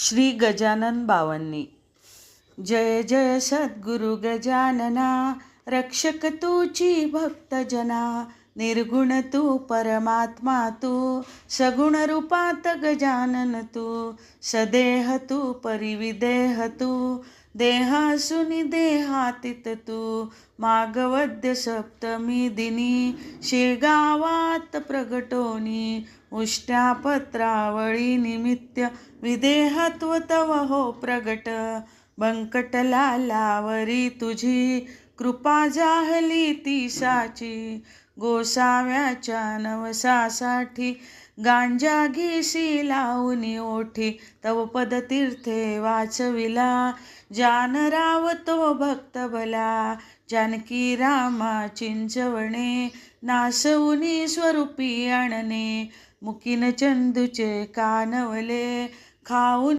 श्री गजानन बावन्नी. जय जय सद्गुरु गजानना, रक्षक तूची भक्तजना. निर्गुण तू परमात्मा तू, सगुण रूपात गजानन तू. सदेह तू परिविदेह तू, देहासुनी देहातीत तू. मागवद्य सप्तमी दिनी, शेगावात प्रगटोनी. उष्ट्या पत्रावळी निमित्य, विदेहत्व तव हो प्रगट. बंकटलालावरी तुझी, कृपा जाहली ती साची. गोसाव्याच्या नवसासाठी, गांजा घेसी लावूनी ओठी. तव पदतीर्थे वाचविला, जानराव तो भक्त भला. जानकी रामा चिंचवणे, नासवुनी स्वरूपी आणणे. मुकीन चंदूचे कानवले, खाऊन